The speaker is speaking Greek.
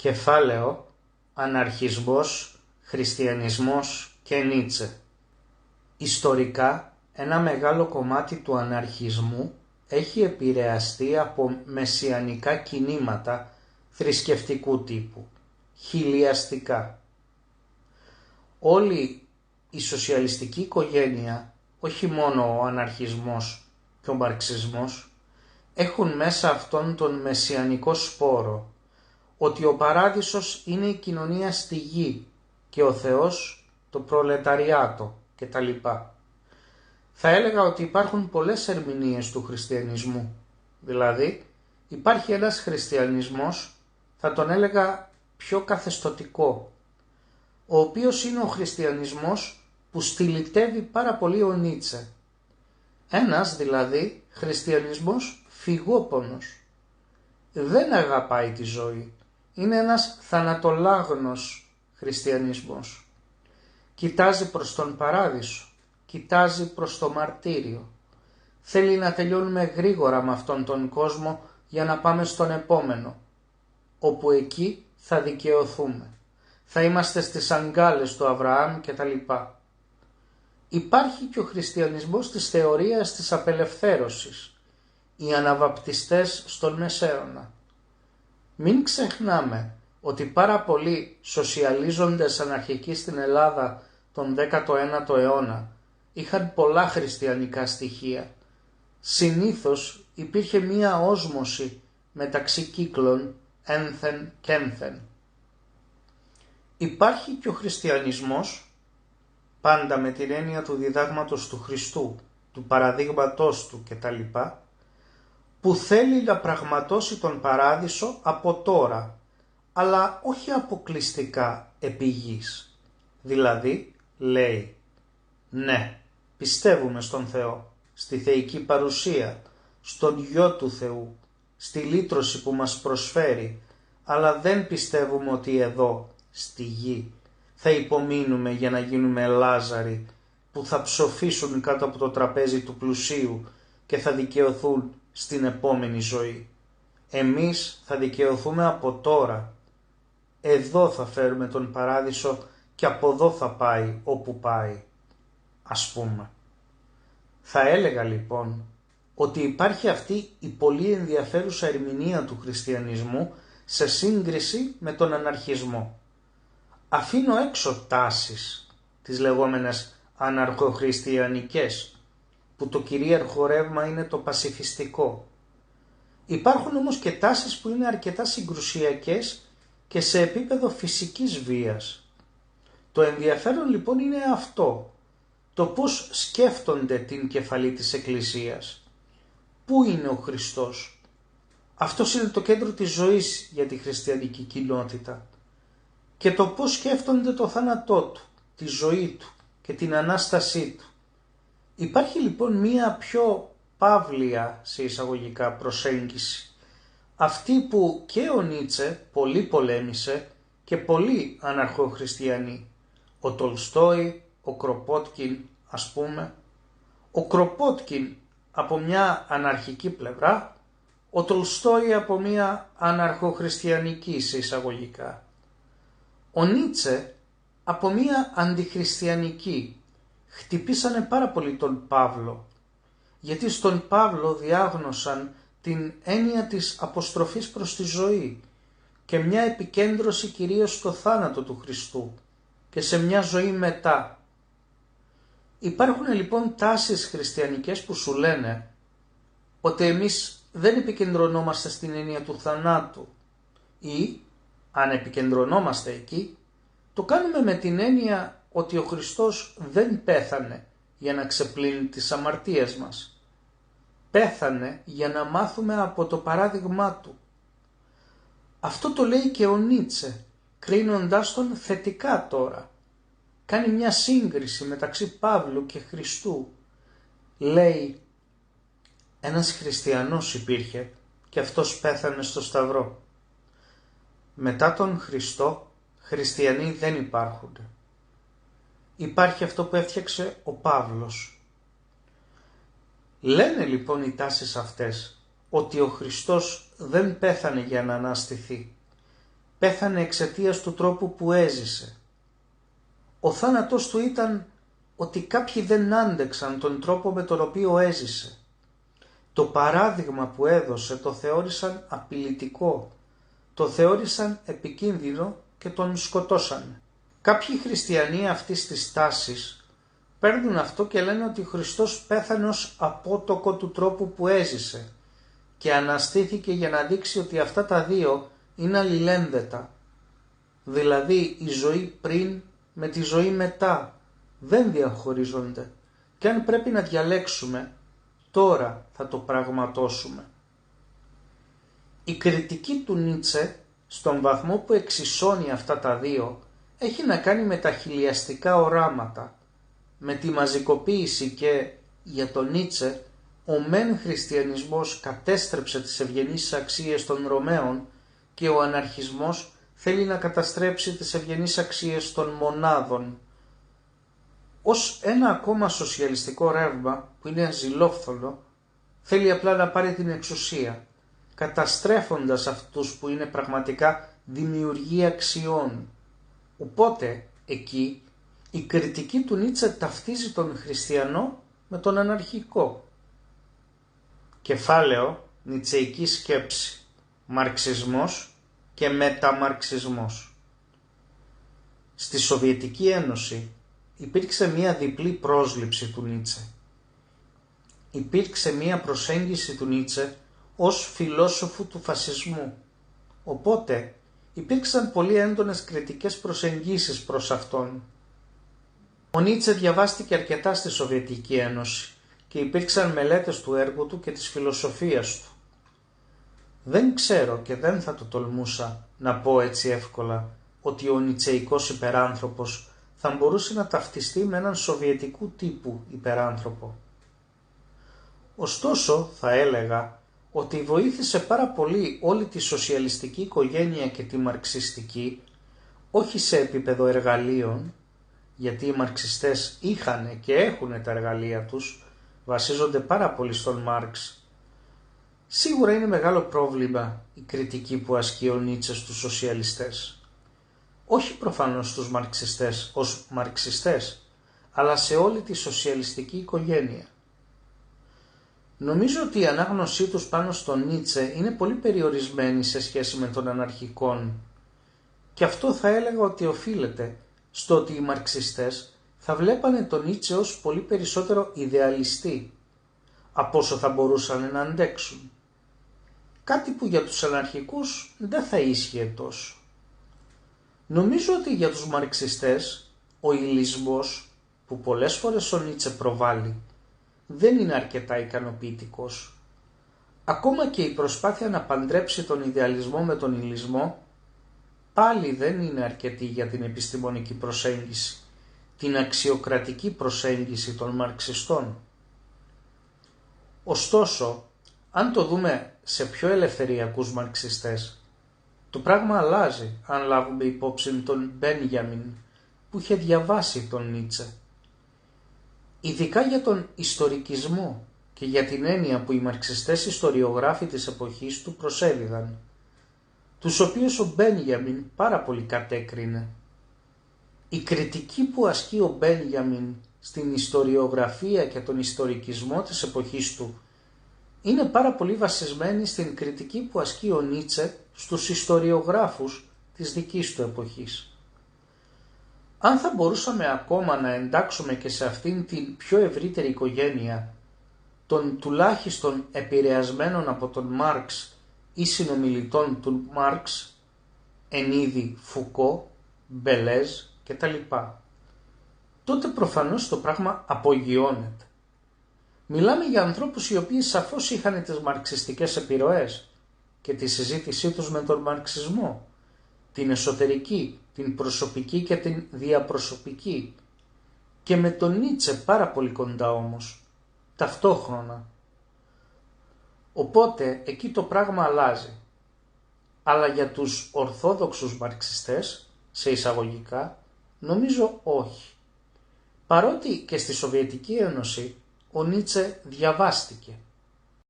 Κεφάλαιο Αναρχισμός, Χριστιανισμός και Νίτσε. Ιστορικά, ένα μεγάλο κομμάτι του αναρχισμού έχει επηρεαστεί από μεσιανικά κινήματα θρησκευτικού τύπου, χιλιαστικά. Όλη η σοσιαλιστική οικογένεια, όχι μόνο ο αναρχισμός και ο μαρξισμός, έχουν μέσα αυτόν τον μεσιανικό σπόρο, ότι ο παράδεισος είναι η κοινωνία στη γη και ο Θεός το προλεταριάτο κτλ. Θα έλεγα ότι υπάρχουν πολλές ερμηνείες του χριστιανισμού. Δηλαδή υπάρχει ένας χριστιανισμός, θα τον έλεγα πιο καθεστωτικό, ο οποίος είναι ο χριστιανισμός που στυλιτεύει πάρα πολύ ο Νίτσε. Ένας δηλαδή χριστιανισμός φυγόπονος. Δεν αγαπάει τη ζωή. Είναι ένας θανατολάγνος χριστιανισμός. Κοιτάζει προς τον παράδεισο, κοιτάζει προς το μαρτύριο. Θέλει να τελειώνουμε γρήγορα με αυτόν τον κόσμο για να πάμε στον επόμενο, όπου εκεί θα δικαιωθούμε. Θα είμαστε στις αγκάλες του Αβραάμ κτλ. Υπάρχει και ο χριστιανισμός της θεωρίας της απελευθέρωσης, οι αναβαπτιστές στον Μεσαίωνα. Μην ξεχνάμε ότι πάρα πολλοί σοσιαλίζοντες αναρχικοί στην Ελλάδα τον 19ο αιώνα είχαν πολλά χριστιανικά στοιχεία. Συνήθως υπήρχε μία όσμωση μεταξύ κύκλων ένθεν και ένθεν. Υπάρχει και ο χριστιανισμός, πάντα με την έννοια του διδάγματος του Χριστού, του παραδείγματός του κτλ, που θέλει να πραγματώσει τον παράδεισο από τώρα, αλλά όχι αποκλειστικά επί γης. Δηλαδή, λέει, ναι, πιστεύουμε στον Θεό, στη θεϊκή παρουσία, στον Υιό του Θεού, στη λύτρωση που μας προσφέρει, αλλά δεν πιστεύουμε ότι εδώ, στη γη, θα υπομείνουμε για να γίνουμε Λάζαροι που θα ψοφήσουν κάτω από το τραπέζι του πλουσίου και θα δικαιωθούν στην επόμενη ζωή. Εμείς θα δικαιωθούμε από τώρα. Εδώ θα φέρουμε τον παράδεισο και από εδώ θα πάει όπου πάει, ας πούμε. Θα έλεγα λοιπόν ότι υπάρχει αυτή η πολύ ενδιαφέρουσα ερμηνεία του χριστιανισμού σε σύγκριση με τον αναρχισμό. Αφήνω έξω τάσεις, τις λεγόμενες αναρχοχριστιανικές, που το κυρίαρχο ρεύμα είναι το πασιφιστικό. Υπάρχουν όμως και τάσεις που είναι αρκετά συγκρουσιακές και σε επίπεδο φυσικής βίας. Το ενδιαφέρον λοιπόν είναι αυτό, το πώς σκέφτονται την κεφαλή της Εκκλησίας. Πού είναι ο Χριστός? Αυτός είναι το κέντρο της ζωής για τη χριστιανική κοινότητα. Και το πώς σκέφτονται το θάνατό του, τη ζωή του και την Ανάστασή του. Υπάρχει λοιπόν μία πιο παύλια σε εισαγωγικά προσέγγιση. Αυτή που και ο Νίτσε πολύ πολέμησε και πολλοί αναρχοχριστιανοί. Ο Τολστόι, ο Κροπότκιν ας πούμε. Ο Κροπότκιν από μια αναρχική πλευρά, ο Τολστόι από μια αναρχοχριστιανική σε εισαγωγικά. Ο Νίτσε από μια αντιχριστιανική. Χτυπήσανε πάρα πολύ τον Παύλο, γιατί στον Παύλο διάγνωσαν την έννοια της αποστροφής προς τη ζωή και μια επικέντρωση κυρίως στο θάνατο του Χριστού και σε μια ζωή μετά. Υπάρχουν λοιπόν τάσεις χριστιανικές που σου λένε ότι εμείς δεν επικεντρωνόμαστε στην έννοια του θανάτου ή, αν επικεντρωνόμαστε εκεί, το κάνουμε με την έννοια ότι ο Χριστός δεν πέθανε για να ξεπλύνει τις αμαρτίες μας. Πέθανε για να μάθουμε από το παράδειγμά του. Αυτό το λέει και ο Νίτσε, κρίνοντάς τον θετικά τώρα. Κάνει μια σύγκριση μεταξύ Παύλου και Χριστού. Λέει, ένας χριστιανός υπήρχε και αυτός πέθανε στο Σταυρό. Μετά τον Χριστό, χριστιανοί δεν υπάρχουν. Υπάρχει αυτό που έφτιαξε ο Παύλος. Λένε λοιπόν οι τάσεις αυτές ότι ο Χριστός δεν πέθανε για να αναστηθεί. πέθανε εξαιτίας του τρόπου που έζησε. Ο θάνατός του ήταν ότι κάποιοι δεν άντεξαν τον τρόπο με τον οποίο έζησε. Το παράδειγμα που έδωσε το θεώρησαν απειλητικό, το θεώρησαν επικίνδυνο και τον σκοτώσανε. Κάποιοι χριστιανοί αυτής της τάσης παίρνουν αυτό και λένε ότι ο Χριστός πέθανε ως απότοκο του τρόπου που έζησε και αναστήθηκε για να δείξει ότι αυτά τα δύο είναι αλληλένδετα. Δηλαδή η ζωή πριν με τη ζωή μετά δεν διαχωρίζονται και αν πρέπει να διαλέξουμε, τώρα θα το πραγματώσουμε. Η κριτική του Νίτσε στον βαθμό που εξισώνει αυτά τα δύο έχει να κάνει με τα χιλιαστικά οράματα, με τη μαζικοποίηση και για τον Νίτσε ο μεν χριστιανισμός κατέστρεψε τις ευγενείς αξίες των Ρωμαίων και ο αναρχισμός θέλει να καταστρέψει τις ευγενείς αξίες των μονάδων. Ως ένα ακόμα σοσιαλιστικό ρεύμα που είναι αζηλόφθονο θέλει απλά να πάρει την εξουσία, καταστρέφοντας αυτούς που είναι πραγματικά δημιουργοί αξιών. Οπότε εκεί η κριτική του Νίτσε ταυτίζει τον χριστιανό με τον αναρχικό. Κεφάλαιο Νιτσεϊκή σκέψη, μαρξισμός και μεταμαρξισμός. Στη Σοβιετική Ένωση υπήρξε μία διπλή πρόσληψη του Νίτσε. Υπήρξε μία προσέγγιση του Νίτσε ως φιλόσοφου του φασισμού, οπότε υπήρξαν πολύ έντονες κριτικές προσεγγίσεις προς αυτόν. Ο Νίτσε διαβάστηκε αρκετά στη Σοβιετική Ένωση και υπήρξαν μελέτες του έργου του και της φιλοσοφίας του. Δεν ξέρω και δεν θα το τολμούσα να πω έτσι εύκολα ότι ο νιτσεϊκός υπεράνθρωπος θα μπορούσε να ταυτιστεί με έναν σοβιετικού τύπου υπεράνθρωπο. Ωστόσο θα έλεγα ότι βοήθησε πάρα πολύ όλη τη σοσιαλιστική οικογένεια και τη μαρξιστική, όχι σε επίπεδο εργαλείων, γιατί οι μαρξιστές είχαν και έχουν τα εργαλεία τους, βασίζονται πάρα πολύ στον Μάρξ. Σίγουρα είναι μεγάλο πρόβλημα η κριτική που ασκεί ο Νίτσε στους σοσιαλιστές. Όχι προφανώς στους μαρξιστές ως μαρξιστές, αλλά σε όλη τη σοσιαλιστική οικογένεια. Νομίζω ότι η ανάγνωσή τους πάνω στον Νίτσε είναι πολύ περιορισμένη σε σχέση με τον αναρχικόν. Και αυτό θα έλεγα ότι οφείλεται στο ότι οι μαρξιστές θα βλέπανε τον Νίτσε ως πολύ περισσότερο ιδεαλιστή από όσο θα μπορούσαν να αντέξουν. Κάτι που για τους αναρχικούς δεν θα ίσχυε τόσο. Νομίζω ότι για τους μαρξιστές ο υλισμός που πολλές φορές ο Νίτσε προβάλλει δεν είναι αρκετά ικανοποιητικός. Ακόμα και η προσπάθεια να παντρέψει τον ιδεαλισμό με τον υλισμό πάλι δεν είναι αρκετή για την επιστημονική προσέγγιση, την αξιοκρατική προσέγγιση των μαρξιστών. Ωστόσο, αν το δούμε σε πιο ελευθεριακούς μαρξιστές, το πράγμα αλλάζει αν λάβουμε υπόψη τον Μπένιαμιν που είχε διαβάσει τον Νίτσε. Ειδικά για τον ιστορικισμό και για την έννοια που οι μαρξιστές ιστοριογράφοι της εποχής του προσέδιδαν, τους οποίους ο Μπένιαμιν πάρα πολύ κατέκρινε. Η κριτική που ασκεί ο Μπένιαμιν στην ιστοριογραφία και τον ιστορικισμό της εποχής του είναι πάρα πολύ βασισμένη στην κριτική που ασκεί ο Νίτσε στους ιστοριογράφους της δικής του εποχής. Αν θα μπορούσαμε ακόμα να εντάξουμε και σε αυτήν την πιο ευρύτερη οικογένεια των τουλάχιστον επηρεασμένων από τον Μάρξ ή συνομιλητών του Μάρξ, εν είδη Φουκώ, Μπελέζ κτλ., τότε προφανώς το πράγμα απογειώνεται. Μιλάμε για ανθρώπους οι οποίοι σαφώς είχαν τις μαρξιστικές επιρροές και τη συζήτησή τους με τον μαρξισμό, την εσωτερική, την προσωπική και την διαπροσωπική, και με τον Νίτσε πάρα πολύ κοντά όμως, ταυτόχρονα. Οπότε εκεί το πράγμα αλλάζει. Αλλά για τους ορθόδοξους μαρξιστές, σε εισαγωγικά, νομίζω όχι. Παρότι και στη Σοβιετική Ένωση ο Νίτσε διαβάστηκε.